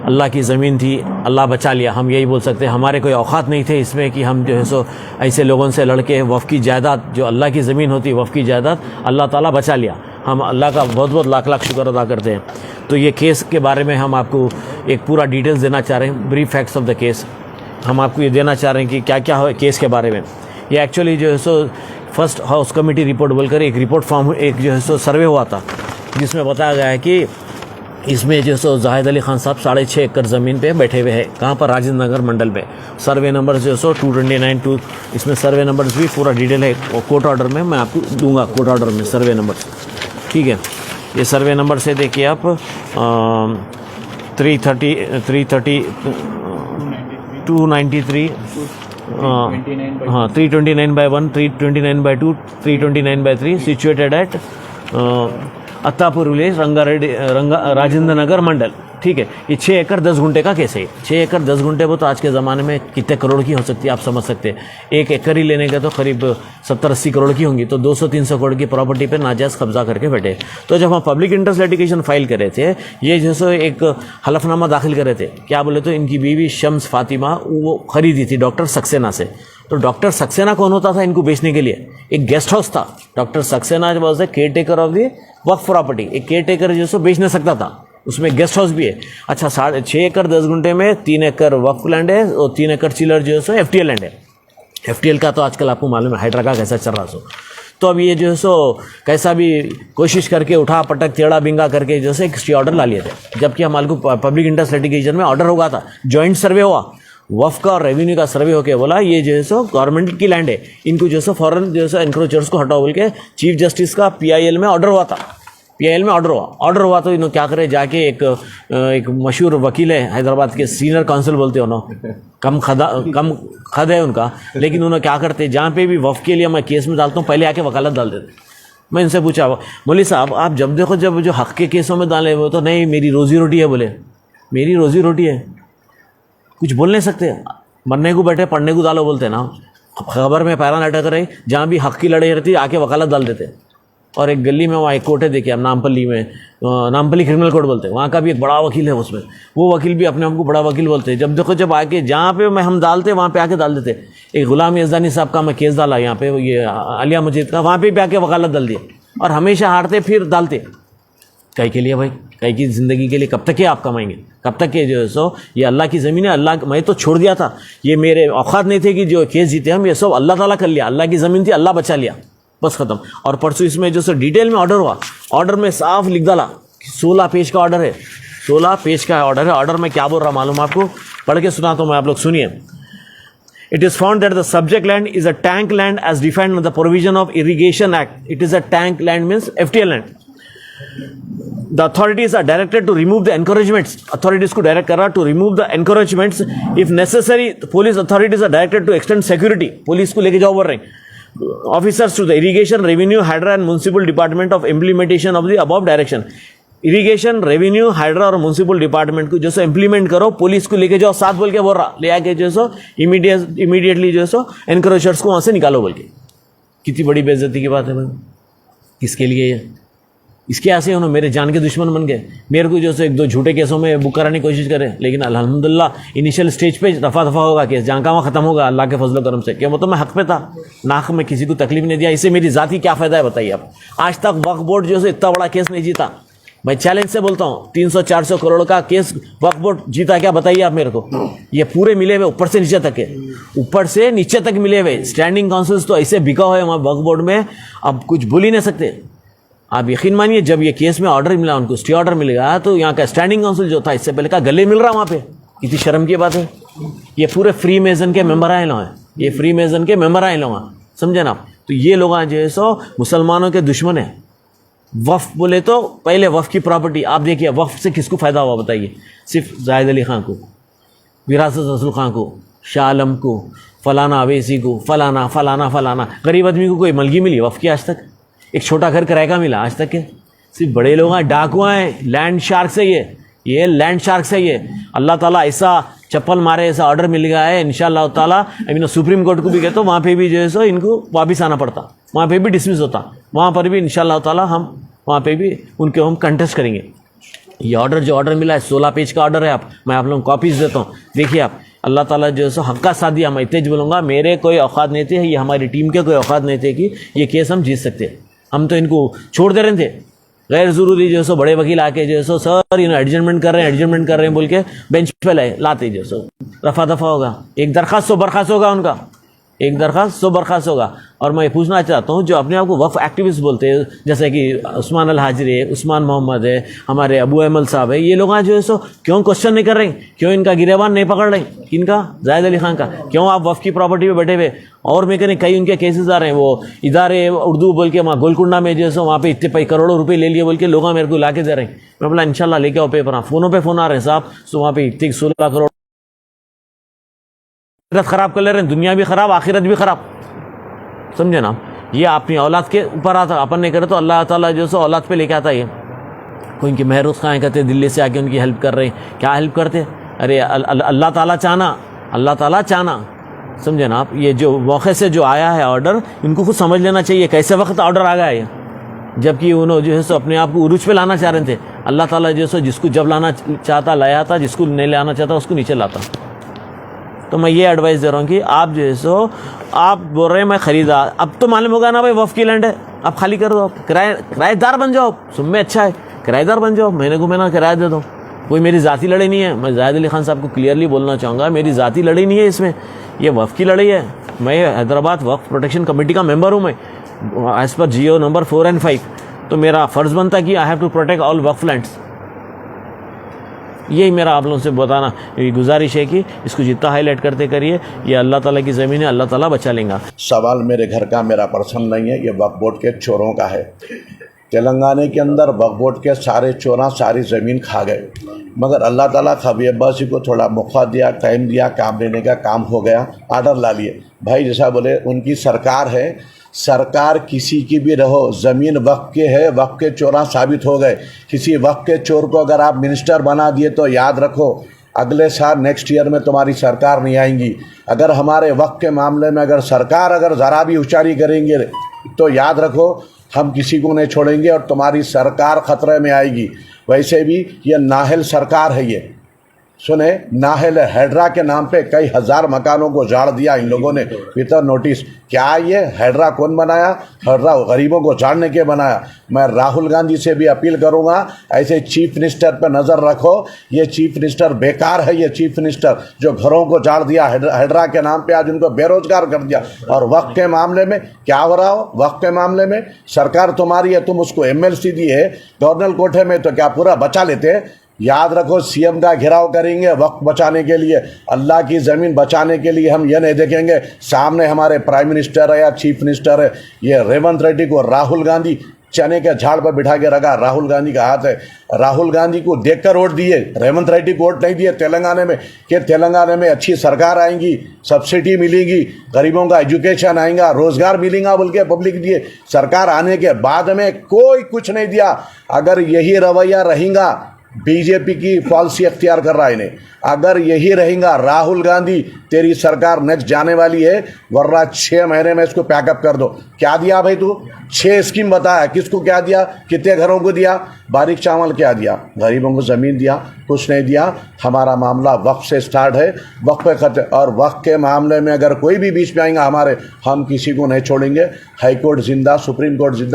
अल्लाह की ज़मीन थी, अल्लाह बचा लिया, हम यही बोल सकते हैं। हमारे कोई औकात नहीं थे इसमें कि हम जो है सो ऐसे लोगों से लड़के वफ़ की जायदाद, जो अल्लाह की ज़मीन होती है वफ़ की जायदाद, अल्लाह ताला बचा लिया। हम अल्लाह का बहुत बहुत लाख लाख शुक्र अदा करते हैं। तो ये केस के बारे में हम आपको एक पूरा डिटेल्स देना चाह रहे हैं, brief facts of the case. हम आपको ये देना चाह रहे हैं कि क्या क्या है केस के बारे में। ये एक्चुअली जो है so first house committee report बोलकर एक रिपोर्ट फॉर्म, एक जो है सो सर्वे हुआ था, जिसमें बताया गया है कि इसमें जो सो जाहिद अली खान साहब 6.5 एकड़ ज़मीन पे बैठे हुए हैं। कहाँ पर? राजेंद्र नगर मंडल पे। सर्वे नंबर जो सो 229 इसमें सर्वे नंबर्स भी पूरा डिटेल है कोर्ट ऑर्डर में, मैं आपको दूंगा कोर्ट ऑर्डर में सर्वे नंबर। ठीक है, ये सर्वे नंबर से देखिए आप 330 293 हाँ 329/1 329/2 329/3 situated at Attapur village Rajendra Nagar mandal. ठीक है, ये 6 एकड़ 10 गुंठे का केस है। 6 एकड़ 10 गुंठे वो तो आज के ज़माने में कितने करोड़ की हो सकती है आप समझ सकते हैं। 1 एकड़ ही लेने का तो करीब 70-80 करोड़ की होंगी, तो 200-300 करोड़ की प्रॉपर्टी पे नाजायज़ कब्जा करके बैठे। तो जब हम पब्लिक इंटरेस्ट लिटिगेशन फाइल कर रहे थे, ये जैसे एक हलफनामा दाखिल कर रहे थे, क्या बोले तो इनकी बीवी शम्स फातिमा वो खरीदी थी डॉक्टर सक्सेना से। तो डॉक्टर सक्सेना कौन होता था इनको बेचने के लिए? एक गेस्ट हाउस था। डॉक्टर सक्सेना जो was the care taker of the Waqf property. एक केयर टेकर जो सो बेच नहीं सकता था, उसमें गेस्ट हाउस भी है। अच्छा, 6 एकड़ 10 गुंठे में 3 एकड़ वक्फ लैंड है और 3 एकड़ चिलर जो है सो FTL लैंड है। FTL का तो आजकल आपको मालूम है हाइड्रा का कैसा चल रहा सो। तो अब ये जो है सो कैसा भी कोशिश करके उठा पटक टेढ़ा बिंगा करके जो है एक स्टे ऑर्डर ला लिए थे, जबकि हमारे को पब्लिक इंटरेस्ट लिटिगेशन में ऑर्डर होगा था। जॉइंट सर्वे हुआ, वफ़ का और रेवेन्यू का सर्वे होके बोला ये जो है सो गवर्नमेंट की लैंड है, इनको जो है सो फॉरेन जो है सो एनक्रोचर्स को हटाओ बोल के चीफ जस्टिस का PIL में ऑर्डर हुआ था। PIL में ऑर्डर हुआ तो इन्होंने क्या करे, जाके एक मशहूर वकील है हैदराबाद के, सीनियर काउंसिल बोलते हो ना, कम खद है उनका, लेकिन उन्होंने क्या करते, जहाँ पे भी वफ़ के लिए मैं केस में डालता हूँ पहले आके वकालत डाल देते। मैं इनसे पूछा, मौलवी साहब आप जब देखो जब जो हक़ के केसों में डाले वो तो नहीं मेरी रोज़ी रोटी है। बोले मेरी रोज़ी रोटी है, कुछ बोल नहीं सकते, मरने को बैठे पढ़ने को डालो बोलते ना। खबर में पैरा नाटक रहे, जहाँ भी हक़ की लड़ाई रहती आके वकालत डाल देते। और एक गली में वहाँ एक कोर्ट है, देखिए आप नामपल्ली में, नामपल्ली क्रिमिनल कोर्ट बोलते हैं, वहाँ का भी एक बड़ा वकील है उसमें, वो वकील भी अपने आप को बड़ा वकील बोलते हैं। जब देखो जब आके जहाँ पे मैं हम डालते वहाँ पे आके डाल देते। एक गुलाम यज़दानी साहब का मैं केस डाला यहाँ पे, ये आलिया मस्जिद का, वहाँ पे भी आके वकालत डाल दिए और हमेशा हारते फिर डालते। कई के लिए भाई, कई की ज़िंदगी के लिए कब तक ये आप कमाएंगे, कब तक ये जो है सो, ये अल्लाह की ज़मीन है। अल्लाह, मैं तो छोड़ दिया था, ये मेरे औकात नहीं थे कि जो केस जीते हम, ये सब अल्लाह ताला कर लिया, अल्लाह की ज़मीन थी, अल्लाह बचा लिया, बस ख़त्म। और परसों इसमें जो सो डिटेल में ऑर्डर हुआ, ऑर्डर में साफ लिख डाला 16 पेज का ऑर्डर है, 16 पेज का ऑर्डर है। ऑर्डर में क्या बोल रहा मालूम आपको, पढ़ के सुनाता हूँ मैं, आप लोग सुनिए। It is found that the subject land is a tank land as defined in the provision of Irrigation Act. It is a tank land means FTL land. The authorities are directed to remove the encouragements. Authorities को direct कर रहा to remove the encouragements. If necessary, the police authorities are directed to extend security. Police को लेके जाओ बोल रहे हैं। Officers to the Irrigation, Revenue, Hydra and Municipal Department of implementation of the above direction. Irrigation, revenue, hydra और municipal department को जो सो implement करो, पुलिस को लेके जाओ, साथ बोल के बोल रहा, ले आके जो सो इमीडिएटली जो सो एनक्रोचर्स को वहाँ से निकालो बोल के। कितनी बड़ी बेइज्जती की बात है भाई, किसके लिए ये, इसके ऐसे उन्होंने मेरे जान के दुश्मन बन गए। मेरे को जो सो 1-2 झूठे केसों में बुक कराने की कोशिश करे, लेकिन अल्हम्दुलिल्लाह इनिशियल स्टेज पे दफ़ा होगा केस, जहाँ का वहाँ ख़त्म होगा अल्लाह के फजल करम से। क्या मतलब मैं हक़ पे था, नाक में किसी को तकलीफ नहीं दिया, इससे मेरी ज़ाती क्या फ़ायदा है बताइए आप। आज तक वक्फ बोर्ड जो है इतना बड़ा केस नहीं जीता। मैं चैलेंज से बोलता हूँ, 300-400 करोड़ का केस वक्फ बोर्ड जीता क्या बताइए आप मेरे को। ये पूरे मिले हुए ऊपर से नीचे तक है, ऊपर से नीचे तक मिले हुए। स्टैंडिंग काउंसिल्स तो ऐसे बिका हुआ है वहाँ वक्फ बोर्ड में, अब कुछ बोल ही नहीं सकते। आप यकीन मानिए जब ये केस में ऑर्डर मिला, उनको स्टे ऑर्डर मिल गया, तो यहाँ का स्टैंडिंग काउंसिल जो था इससे पहले का गले मिल रहा वहाँ पे। कितनी शर्म की बात है। ये पूरे फ्री मेजन के मेंबर आए लोग हैं, ये फ्री मेजन के मेंबर आए लोग हैं, समझे ना। तो ये लोग जो है सो मुसलमानों के दुश्मन हैं। वफ़ बोले तो पहले वफ़ की प्रॉपर्टी आप देखिए, वफ़ से किसको फ़ायदा हुआ बताइए। सिर्फ जाहिद अली खान को, विरासत रसूल खान को, शाह आलम को, फलाना अवैसी को, फलाना फलाना फलाना। गरीब आदमी को कोई मलगी मिली वफ़ की आज तक? एक छोटा घर किराए का मिला आज तक के? सिर्फ बड़े लोग हैं, डाकुआ हैं, लैंड शार्क से ये लैंड शार्क से ये। अल्लाह ताला ऐसा चप्पल मारे, ऐसा ऑर्डर मिल गया है इंशाअल्लाह ताला। अभी सुप्रीम कोर्ट को भी कहते वहाँ पे भी जो है सो इनको वापस आना पड़ता, वहाँ पे भी डिसमिस होता, वहाँ पर भी इंशाअल्लाह ताला हम वहाँ पे भी उनके हम कंटेस्ट करेंगे। ये ऑर्डर जो ऑर्डर मिला है 16 पेज का ऑर्डर है। मैं आप लोगों को कॉपीज़ देता हूँ, देखिए आप। अल्लाह ताला जो है सो हक का साथ दिया। मैं इतने बोलूँगा, मेरे कोई औकात नहीं थे, ये हमारी टीम के कोई औकात नहीं थे कि ये केस हम जीत सकते। हम तो इनको छोड़ दे रहे थे। गैर ज़रूरी जो है सो बड़े वकील आके जो है सो सर एडजमेंट कर रहे हैं बोल के बेंच पे लाते जो सो रफा दफा होगा। एक दरखास्त 100 बर्खास्त होगा उनका, एक दरखास्त 100 बर्खास्त होगा। और मैं पूछना चाहता हूँ, जो अपने आप को वक्फ एक्टिविस्ट बोलते हैं, जैसे कि उस्मान अल हाजिरी है, उस्मान मोहम्मद है, हमारे अबू अहमद साहब है, ये लोग जो है सो क्यों क्वेश्चन नहीं कर रहे? क्यों इनका गिरेबान नहीं पकड़ रहे? इनका जाहिद अली खान का क्यों आप वक्फ की प्रॉपर्टी पे बैठे हुए? और मैं कहीं कई उनके केसेस आ रहे हैं, वो इदारे उर्दू बोल के वहाँ गोलकुंडा में जो है सो वहाँ पे इतने करोड़ों रुपये ले लिए बोल के लोग मेरे को ला के दे रहे हैं। मैं बोला इंशाल्लाह लेके आओ पेपर। फ़ोनों पर फ़ोन आ रहे हैं साहब, सो वहाँ पे इतने 16 करोड़ ख़राब कर ले रहे हैं, दुनिया भी ख़राब, आखिरत भी ख़राब, समझे ना। ये अपनी औलाद के ऊपर आता, अपन नहीं करे तो अल्लाह ताला जो सो औलाद पे लेके आता है। कोई इनके महरूस खाएँ कहते दिल्ली से आके उनकी हेल्प कर रहे हैं, क्या हेल्प करते? अरे अल्लाह ताला चाहना, समझे ना आप। ये जो मौके से जो आया है ऑर्डर, इनको कुछ समझ लेना चाहिए कैसे वक्त ऑर्डर आ गया है, जबकि उन्होंने जो है सो अपने आप को उरूज पे लाना चाह रहे थे। अल्लाह ताला जो है सो जिसको जब लाना चाहता लाया था, जिसको नहीं लाना चाहता उसको नीचे लाता। तो मैं ये एडवाइस दे रहा हूँ कि आप जो है सो आप बोल रहे हैं मैं ख़रीदार, अब तो मालूम होगा ना भाई वफ़ की लैंड है, आप खाली कर दो, आप किराएदार बन जाओ। सुन में अच्छा है, किराएदार बन जाओ, महीने को महीना किराया दे दो। कोई मेरी ज़ाती लड़ाई नहीं है। मैं जाहिद अली खान साहब को क्लियरली बोलना चाहूँगा, मेरी ज़ाती लड़ाई नहीं है इसमें, ये वफ़ की लड़ाई है। मैं हैदराबाद वक्फ प्रोटेक्शन कमेटी का मेंबर हूँ। मैं एज़ पर GO नंबर 4 और 5, तो मेरा फ़र्ज़ बनता कि I have to protect all वक्फ लैंड्स। यही मेरा आप लोगों से बताना गुजारिश है कि इसको जितना हाईलाइट करते करिए। ये अल्लाह ताला की ज़मीन है, अल्लाह ताला बचा लेगा। सवाल मेरे घर का, मेरा पर्सन नहीं है, ये वक्फ बोर्ड के चोरों का है। तेलंगाना के अंदर वक्फ बोर्ड के सारे चोरा सारी ज़मीन खा गए, मगर अल्लाह ताला खबी अब्बासी को थोड़ा मौका दिया, टाइम दिया, काम लेने का काम हो गया, आर्डर ला लिए। भाई जैसा बोले उनकी सरकार है, सरकार किसी की भी रहो, ज़मीन वक्फ के है, वक्फ के चोरा साबित हो गए। किसी वक्फ के चोर को अगर आप मिनिस्टर बना दिए तो याद रखो अगले साल नेक्स्ट ईयर में तुम्हारी सरकार नहीं आएंगी। अगर हमारे वक्फ के मामले में अगर सरकार अगर ज़रा भी होशियारी करेंगे तो याद रखो हम किसी को नहीं छोड़ेंगे और तुम्हारी सरकार ख़तरे में आएगी। वैसे भी ये नाहल सरकार है, ये सुने नाहल हैड्रा के नाम पे कई हज़ार मकानों को जाड़ दिया इन लोगों ने वितर नोटिस। क्या ये हैड्रा कौन बनाया? हैड्रा गरीबों को जाड़ने के बनाया। मैं राहुल गांधी से भी अपील करूंगा, ऐसे चीफ मिनिस्टर पर नज़र रखो। ये चीफ मिनिस्टर बेकार है, ये चीफ मिनिस्टर जो घरों को जाड़ दिया हैड्रा के नाम पे, आज उनको बेरोजगार कर दिया। और वक्त के मामले में क्या हो रहा हो? वक्त के मामले में सरकार तुम्हारी है, तुम उसको MLC दी है गवर्नर कोठे में, तो क्या पूरा बचा लेते? याद रखो CM का घेराव करेंगे वक्त बचाने के लिए, अल्लाह की ज़मीन बचाने के लिए। हम ये नहीं देखेंगे सामने हमारे प्राइम मिनिस्टर है या चीफ मिनिस्टर है, ये रेवंत रेड्डी को राहुल गांधी चने के झाड़ पर बिठा के रखा। राहुल गांधी का हाथ है, राहुल गांधी को देखकर वोट दिए, रेवंत रेड्डी को वोट नहीं दिए तेलंगाना में कि तेलंगाना में अच्छी सरकार आएंगी, सब्सिडी मिलेगी, गरीबों का एजुकेशन आएगा, रोजगार मिलेगा बोल के पब्लिक दिए। सरकार आने के बाद में कोई कुछ नहीं दिया। अगर यही रवैया रहेगा, बीजेपी की पॉलिसी अख्तियार कर रहा है इन्हें, अगर यही रहेगा राहुल गांधी तेरी सरकार नेक्स्ट जाने वाली है, वरना 6 महीने में इसको पैकअप कर दो। क्या दिया भाई तू? 6 स्कीम बताया, किसको क्या दिया, कितने घरों को दिया, बारीक चावल क्या दिया, गरीबों को ज़मीन दिया, कुछ नहीं दिया। हमारा मामला वक्फ से स्टार्ट है, वक्फ पे खत्म। और वक्फ के मामले में अगर कोई भी बीच में आएगा हमारे, हम किसी को नहीं छोड़ेंगे। हाई कोर्ट जिंदा, सुप्रीम कोर्ट जिंदा।